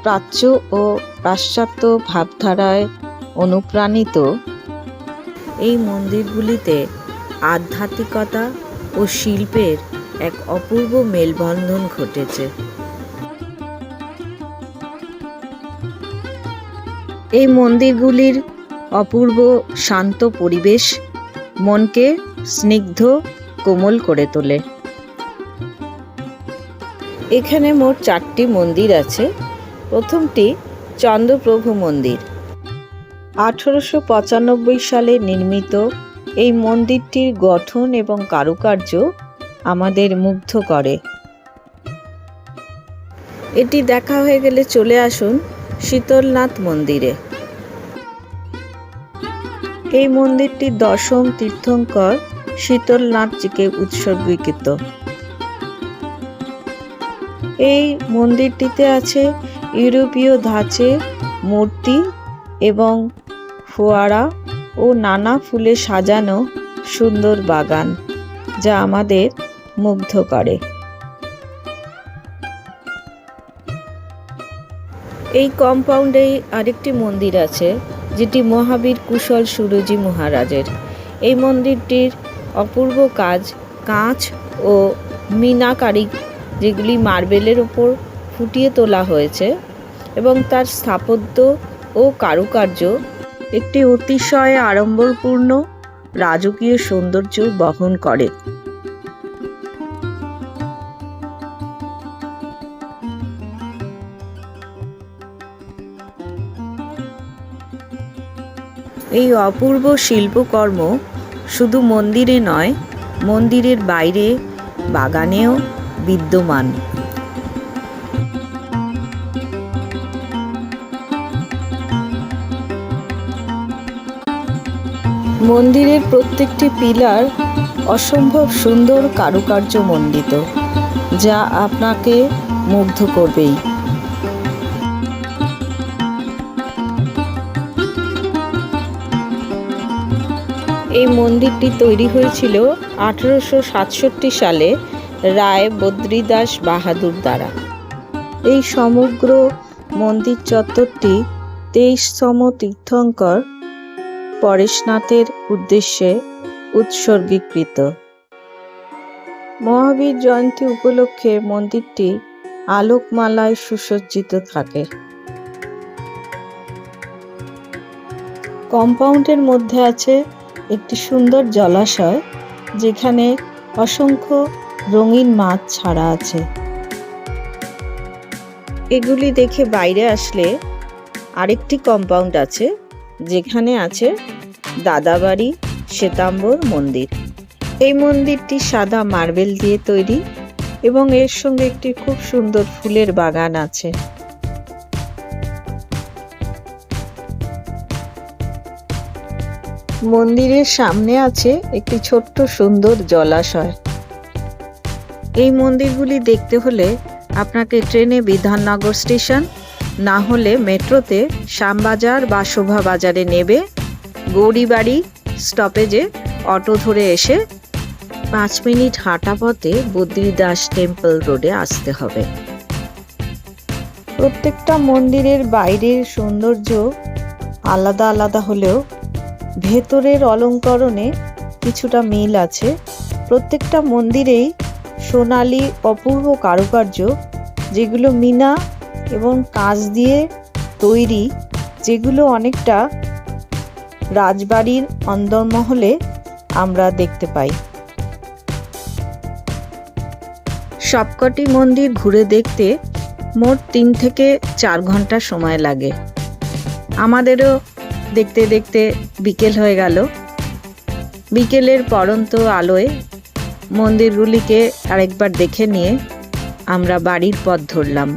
প্রাচ্য ও পাশ্চাত্য ভাবধারায় অনুপ্রাণিত এই মন্দিরগুলিতে আধ্যাত্মিকতা ও শিল্পের এক অপূর্ব মেলবন্ধন ঘটেছে। এই মন্দিরগুলির অপূর্ব শান্ত পরিবেশ মনকে স্নিগ্ধ কোমল করে তোলে। এখানে মোট 4টি মন্দির আছে। প্রথমটি চন্দ্রপ্রভু মন্দির। 1895 সালে নির্মিত এই মন্দিরটির গঠন এবং কারুকার্য আমাদের মুগ্ধ করে। এটি দেখা হয়ে গেলে চলে আসুন শীতলনাথ মন্দিরে। এই মন্দিরটি 10ম তীর্থঙ্কর শীতলনাথজিকে উৎসর্গীকৃত। এই মন্দিরটিতে আছে ইউরোপীয় ধাঁচে মূর্তি এবং ফোয়ারা ও নানা ফুলে সাজানো সুন্দর বাগান, যা আমাদের মুগ্ধ করে। এই কম্পাউন্ডেই আরেকটি মন্দির আছে, যেটি মহাবীর কুশল সুরজি মহারাজের। এই মন্দিরটির অপূর্ব কাজ, কাঁচ ও মিনাকারি, যেগুলি মার্বেলের ওপর ফুটিয়ে তোলা হয়েছে, এবং তার স্থাপত্য ও কারুকার্য একটি অতিশয় আড়ম্বরপূর্ণ রাজকীয় সৌন্দর্য বহন করে। এই অপূর্ব শিল্পকর্ম শুধু মন্দিরে নয়, মন্দিরের বাইরে বাগানেও বিদ্যমান। মন্দিরের প্রত্যেকটি পিলার অসম্ভব সুন্দর কারুকার্য মণ্ডিত, যা আপনাকে মুগ্ধ করবেই। এই মন্দিরটি তৈরি হয়েছিল 1867 সালে রায় বদ্রীদাস বাহাদুর দ্বারা। এই সমগ্র মন্দির চত্বরটি 23তম তীর্থঙ্কর পরেশনাথের উদ্দেশ্যে উৎসর্গীকৃত। মহাবীর জয়ন্তী উপলক্ষে মন্দিরটি আলোকমালায় সুসজ্জিত থাকে। কম্পাউন্ডের মধ্যে আছে একটি সুন্দর জলাশয়, যেখানে অসংখ্য রঙিন মাছ ছাড়া আছে। এগুলি দেখে বাইরে আসলে আরেকটি কম্পাউন্ড আছে, যেখানে আছে দাদাবাড়ি শ্বেতাম্বর মন্দির। এই মন্দিরটি সাদা মার্বেল দিয়ে তৈরি এবং এর সঙ্গে একটি খুব সুন্দর ফুলের বাগান আছে। মন্দিরের সামনে আছে একটি ছোট্ট সুন্দর জলাশয়। এই মন্দিরগুলি দেখতে হলে আপনাকে ট্রেনে বিধাননগর স্টেশন, না হলে মেট্রোতে শ্যামবাজার বা শোভা বাজারে নেবে গৌরীবাড়ি স্টপেজে অটো ধরে এসে 5 মিনিট হাঁটা পথে বদ্রীদাস টেম্পল রোডে আসতে হবে। প্রত্যেকটা মন্দিরের বাইরের সৌন্দর্য আলাদা আলাদা হলেও ভেতরের অলঙ্করণে কিছুটা মিল আছে। প্রত্যেকটা মন্দিরেই সোনালী অপূর্ব কারুকার্য, যেগুলো মিনা এবং কাঁচ দিয়ে তৈরি, যেগুলো অনেকটা রাজবাড়ির অন্দরমহলে আমরা দেখতে পাই। সবকটি মন্দির ঘুরে দেখতে মোট 3 থেকে 4 ঘন্টা সময় লাগে। আমাদেরও দেখতে দেখতে বিকেল হয়ে গেল। বিকেলের পড়ন্ত আলোয় মন্দিরগুলিকে আরেকবার দেখে নিয়ে আমরা বাড়ির পথ ধরলাম।